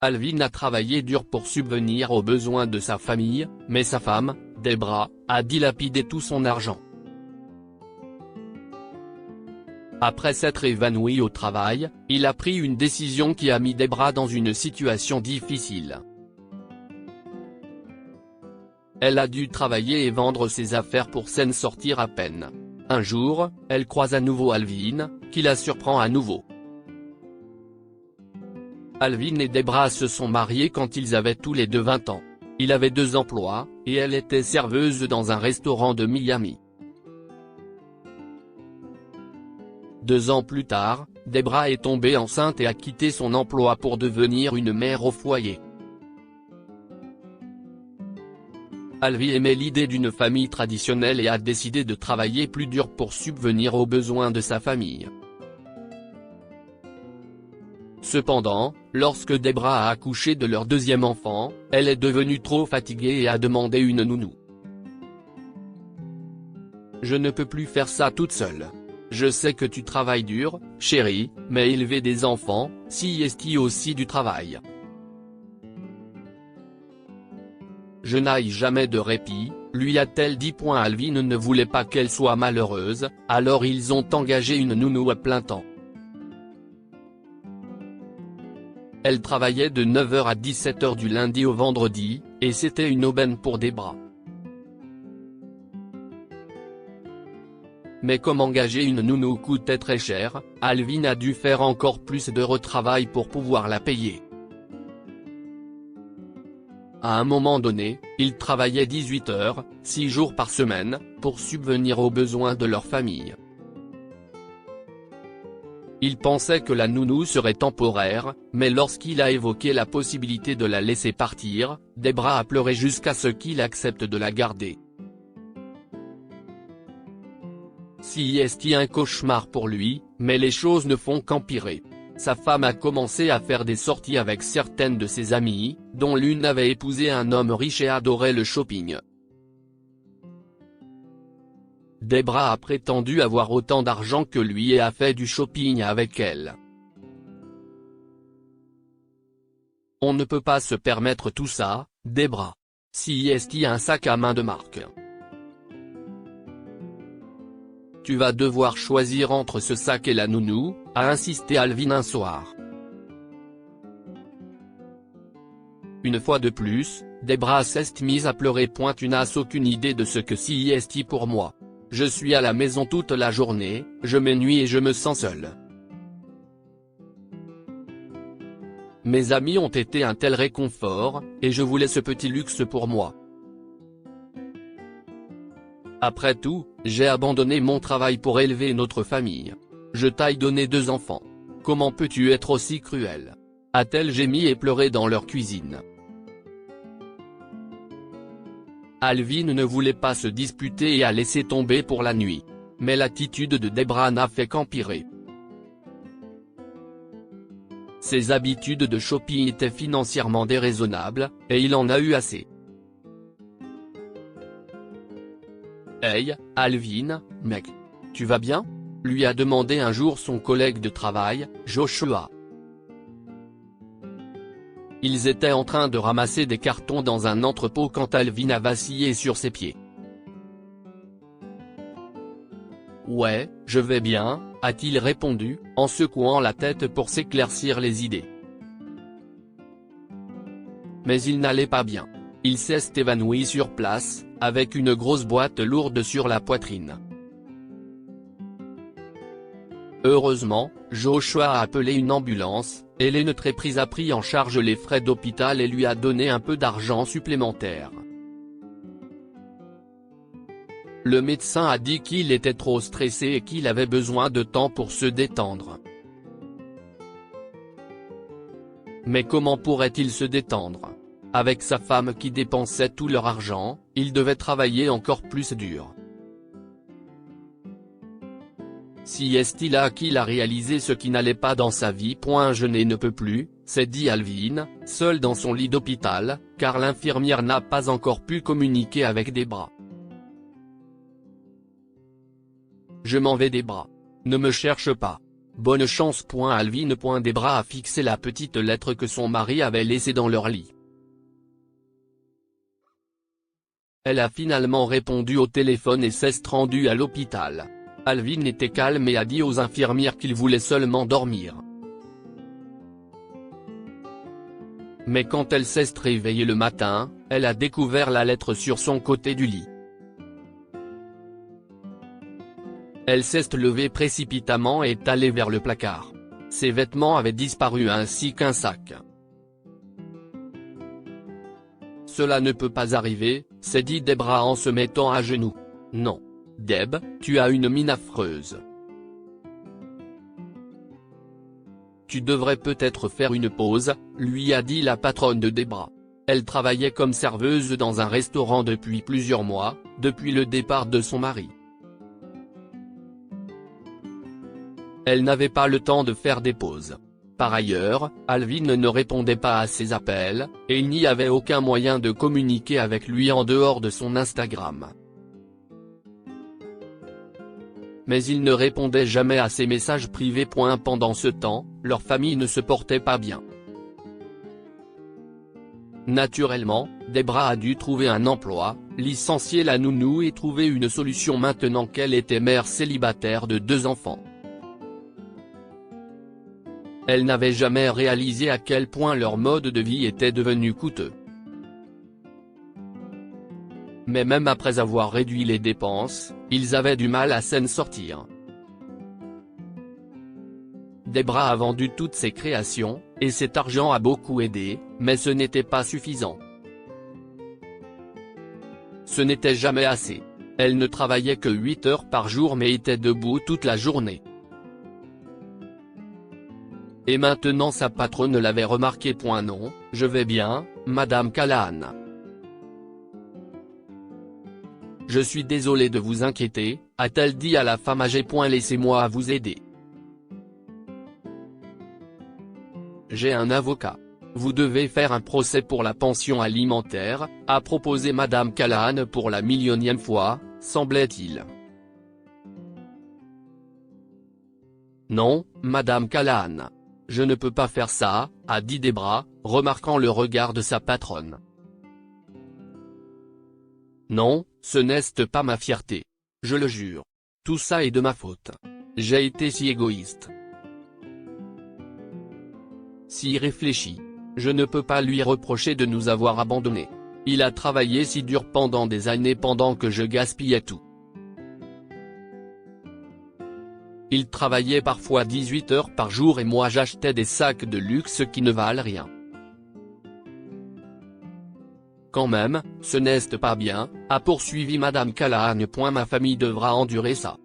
Alvin a travaillé dur pour subvenir aux besoins de sa famille, mais sa femme, Debra, a dilapidé tout son argent. Après s'être évanoui au travail, il a pris une décision qui a mis Debra dans une situation difficile. Elle a dû travailler et vendre ses affaires pour s'en sortir à peine. Un jour, elle croise à nouveau Alvin, qui la surprend à nouveau. Alvin et Debra se sont mariés quand ils avaient tous les deux 20 ans. Il avait 2 emplois, et elle était serveuse dans un restaurant de Miami. 2 ans plus tard, Debra est tombée enceinte et a quitté son emploi pour devenir une mère au foyer. Alvin aimait l'idée d'une famille traditionnelle et a décidé de travailler plus dur pour subvenir aux besoins de sa famille. Cependant, lorsque Debra a accouché de leur 2e enfant, elle est devenue trop fatiguée et a demandé une nounou. « Je ne peux plus faire ça toute seule. Je sais que tu travailles dur, chérie, mais élever des enfants, c'est aussi du travail. Je n'aille jamais de répit », lui a-t-elle dit. Alvin ne voulait pas qu'elle soit malheureuse, alors ils ont engagé une nounou à plein temps. Elle travaillait de 9h à 17h du lundi au vendredi, et c'était une aubaine pour Debra. Mais comme engager une nounou coûtait très cher, Alvin a dû faire encore plus de retravail pour pouvoir la payer. À un moment donné, ils travaillaient 18 heures, 6 jours par semaine, pour subvenir aux besoins de leur famille. Il pensait que la nounou serait temporaire, mais lorsqu'il a évoqué la possibilité de la laisser partir, Debra a pleuré jusqu'à ce qu'il accepte de la garder. C'est un cauchemar pour lui, mais les choses ne font qu'empirer. Sa femme a commencé à faire des sorties avec certaines de ses amies, dont l'une avait épousé un homme riche et adorait le shopping. Debra a prétendu avoir autant d'argent que lui et a fait du shopping avec elle. On ne peut pas se permettre tout ça, Debra. C'est un sac à main de marque. Tu vas devoir choisir entre ce sac et la nounou, a insisté Alvin un soir. Une fois de plus, Debra s'est mise à pleurer. Tu n'as aucune idée de ce que c'est pour moi. Je suis à la maison toute la journée, je m'ennuie et je me sens seule. Mes amis ont été un tel réconfort, et je voulais ce petit luxe pour moi. Après tout, j'ai abandonné mon travail pour élever notre famille. Je t'ai donné 2 enfants. Comment peux-tu être aussi cruel ? A-t-elle gémi et pleuré dans leur cuisine. Alvin ne voulait pas se disputer et a laissé tomber pour la nuit. Mais l'attitude de Debra n'a fait qu'empirer. Ses habitudes de shopping étaient financièrement déraisonnables, et il en a eu assez. « Hey, Alvin, mec. Tu vas bien ?» lui a demandé un jour son collègue de travail, Joshua. Ils étaient en train de ramasser des cartons dans un entrepôt quand Alvin a vacillé sur ses pieds. « Ouais, je vais bien », a-t-il répondu, en secouant la tête pour s'éclaircir les idées. Mais il n'allait pas bien. Il s'est évanoui sur place, avec une grosse boîte lourde sur la poitrine. Heureusement, Joshua a appelé une ambulance, et l'entreprise a pris en charge les frais d'hôpital et lui a donné un peu d'argent supplémentaire. Le médecin a dit qu'il était trop stressé et qu'il avait besoin de temps pour se détendre. Mais comment pourrait-il se détendre ? Avec sa femme qui dépensait tout leur argent, il devait travailler encore plus dur. C'est là qu'il a réalisé ce qui n'allait pas dans sa vie. Je ne peux plus, s'est dit Alvin, seul dans son lit d'hôpital, car l'infirmière n'a pas encore pu communiquer avec Debra. Je m'en vais Debra. Ne me cherche pas. Bonne chance. Alvin. Debra a fixé la petite lettre que son mari avait laissée dans leur lit. Elle a finalement répondu au téléphone et s'est rendue à l'hôpital. Alvin était calme et a dit aux infirmières qu'il voulait seulement dormir. Mais quand elle s'est réveillée le matin, elle a découvert la lettre sur son côté du lit. Elle s'est levée précipitamment et est allée vers le placard. Ses vêtements avaient disparu ainsi qu'un sac. Cela ne peut pas arriver, s'est dit Debra en se mettant à genoux. Non. Deb, tu as une mine affreuse. Tu devrais peut-être faire une pause, lui a dit la patronne de Debra. Elle travaillait comme serveuse dans un restaurant depuis plusieurs mois, depuis le départ de son mari. Elle n'avait pas le temps de faire des pauses. Par ailleurs, Alvin ne répondait pas à ses appels, et il n'y avait aucun moyen de communiquer avec lui en dehors de son Instagram. Mais il ne répondait jamais à ses messages privés. Pendant ce temps, leur famille ne se portait pas bien. Naturellement, Debra a dû trouver un emploi, licencier la nounou et trouver une solution maintenant qu'elle était mère célibataire de 2 enfants. Elle n'avait jamais réalisé à quel point leur mode de vie était devenu coûteux. Mais même après avoir réduit les dépenses, ils avaient du mal à s'en sortir. Debra a vendu toutes ses créations, et cet argent a beaucoup aidé, mais ce n'était pas suffisant. Ce n'était jamais assez. Elle ne travaillait que 8 heures par jour mais était debout toute la journée. Et maintenant sa patronne l'avait remarqué. Non, je vais bien, Madame Callahan. Je suis désolée de vous inquiéter, a-t-elle dit à la femme âgée. Laissez-moi vous aider. J'ai un avocat. Vous devez faire un procès pour la pension alimentaire, a proposé Madame Callahan pour la millionième fois, semblait-il. Non, Madame Callahan. Je ne peux pas faire ça, a dit Debra, remarquant le regard de sa patronne. Non, ce n'est pas ma fierté. Je le jure. Tout ça est de ma faute. J'ai été si égoïste. Si réfléchi. Je ne peux pas lui reprocher de nous avoir abandonnés. Il a travaillé si dur pendant des années pendant que je gaspillais tout. Il travaillait parfois 18 heures par jour et moi j'achetais des sacs de luxe qui ne valent rien. Quand même, ce n'est pas bien, a poursuivi Madame Callahan. Ma famille devra endurer ça.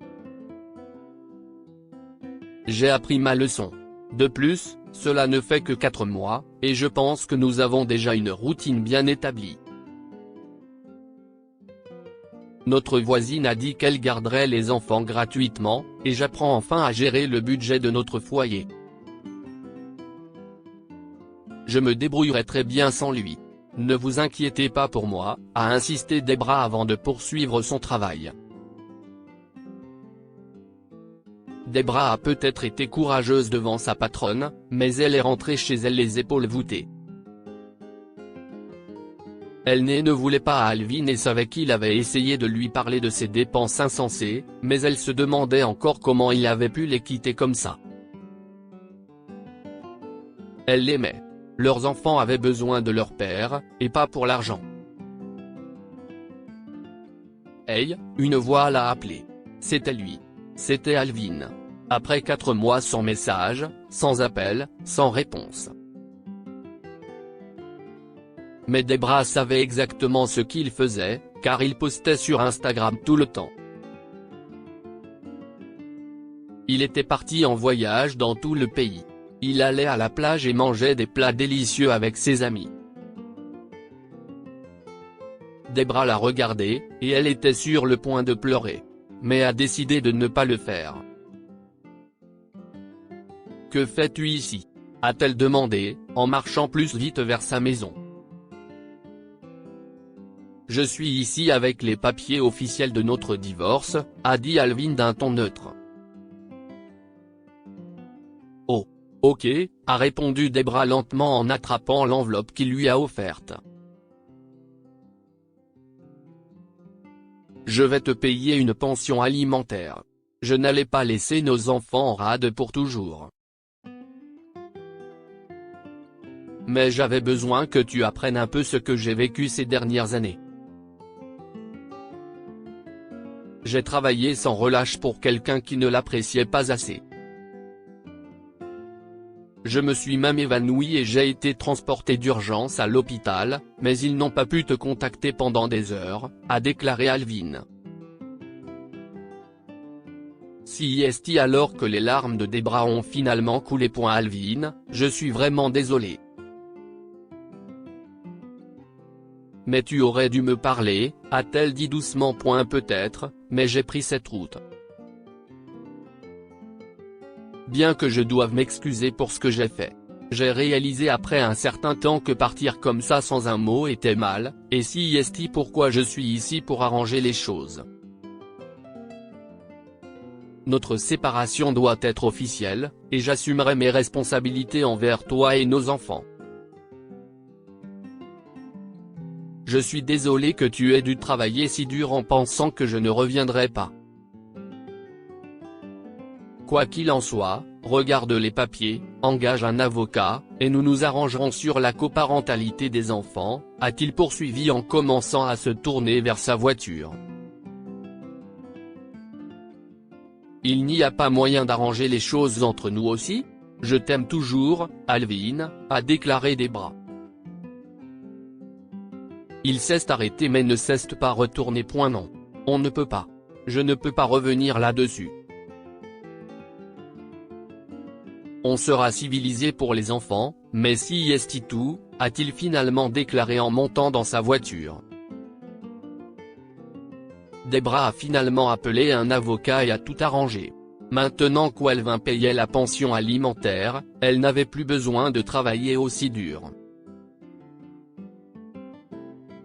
J'ai appris ma leçon. De plus, cela ne fait que 4 mois, et je pense que nous avons déjà une routine bien établie. Notre voisine a dit qu'elle garderait les enfants gratuitement, et j'apprends enfin à gérer le budget de notre foyer. Je me débrouillerai très bien sans lui. Ne vous inquiétez pas pour moi, a insisté Debra avant de poursuivre son travail. Debra a peut-être été courageuse devant sa patronne, mais elle est rentrée chez elle les épaules voûtées. Elle ne voulait pas à Alvin et savait qu'il avait essayé de lui parler de ses dépenses insensées, mais elle se demandait encore comment il avait pu les quitter comme ça. Elle l'aimait. Leurs enfants avaient besoin de leur père, et pas pour l'argent. Hey, une voix l'a appelé. C'était lui. C'était Alvin. Après 4 mois sans message, sans appel, sans réponse. Mais Debra savait exactement ce qu'il faisait, car il postait sur Instagram tout le temps. Il était parti en voyage dans tout le pays. Il allait à la plage et mangeait des plats délicieux avec ses amis. Debra l'a regardé, et elle était sur le point de pleurer. Mais a décidé de ne pas le faire. « Que fais-tu ici ?» a-t-elle demandé, en marchant plus vite vers sa maison. « Je suis ici avec les papiers officiels de notre divorce », a dit Alvin d'un ton neutre. Ok, a répondu Debra lentement en attrapant l'enveloppe qu'il lui a offerte. Je vais te payer une pension alimentaire. Je n'allais pas laisser nos enfants en rade pour toujours. Mais j'avais besoin que tu apprennes un peu ce que j'ai vécu ces dernières années. J'ai travaillé sans relâche pour quelqu'un qui ne l'appréciait pas assez. Je me suis même évanoui et j'ai été transporté d'urgence à l'hôpital, mais ils n'ont pas pu te contacter pendant des heures, a déclaré Alvin. CIST alors que les larmes de Debra ont finalement coulé. Alvin, je suis vraiment désolé. Mais tu aurais dû me parler, a-t-elle dit doucement. Peut-être, mais j'ai pris cette route. Bien que je doive m'excuser pour ce que j'ai fait. J'ai réalisé après un certain temps que partir comme ça sans un mot était mal, et CIST pourquoi je suis ici pour arranger les choses. Notre séparation doit être officielle, et j'assumerai mes responsabilités envers toi et nos enfants. Je suis désolé que tu aies dû travailler si dur en pensant que je ne reviendrai pas. Quoi qu'il en soit, regarde les papiers, engage un avocat, et nous nous arrangerons sur la coparentalité des enfants, a-t-il poursuivi en commençant à se tourner vers sa voiture. Il n'y a pas moyen d'arranger les choses entre nous aussi ? Je t'aime toujours, Alvin, a déclaré Debra. Il s'est arrêté mais ne s'est pas retourné. Non. On ne peut pas. Je ne peux pas revenir là-dessus. On sera civilisé pour les enfants, mais si est tout, a-t-il finalement déclaré en montant dans sa voiture. Debra a finalement appelé un avocat et a tout arrangé. Maintenant qu'Alvin payait la pension alimentaire, elle n'avait plus besoin de travailler aussi dur.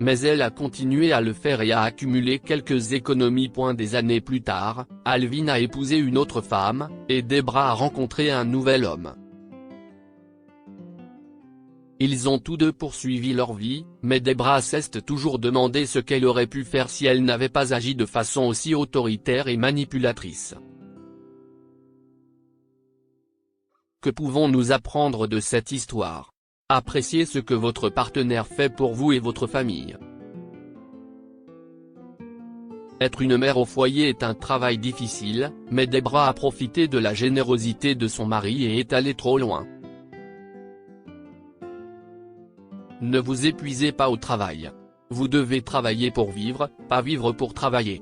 Mais elle a continué à le faire et a accumulé quelques économies. Des années plus tard, Alvin a épousé une autre femme, et Debra a rencontré un nouvel homme. Ils ont tous deux poursuivi leur vie, mais Debra s'est toujours demandé ce qu'elle aurait pu faire si elle n'avait pas agi de façon aussi autoritaire et manipulatrice. Que pouvons-nous apprendre de cette histoire ? Appréciez ce que votre partenaire fait pour vous et votre famille. Être une mère au foyer est un travail difficile, mais Debra a profité de la générosité de son mari et est allée trop loin. Ne vous épuisez pas au travail. Vous devez travailler pour vivre, pas vivre pour travailler.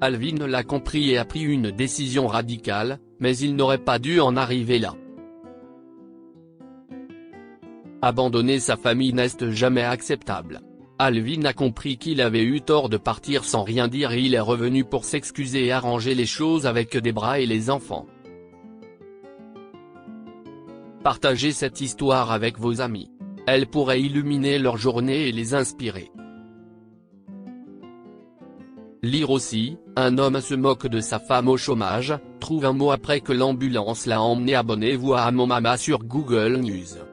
Alvin l'a compris et a pris une décision radicale, mais il n'aurait pas dû en arriver là. Abandonner sa famille n'est jamais acceptable. Alvin a compris qu'il avait eu tort de partir sans rien dire et il est revenu pour s'excuser et arranger les choses avec Debra et les enfants. Partagez cette histoire avec vos amis. Elle pourrait illuminer leur journée et les inspirer. Lire aussi, un homme se moque de sa femme au chômage, trouve un mot après que l'ambulance l'a emmené. Abonnez-vous à Mon Mama sur Google News.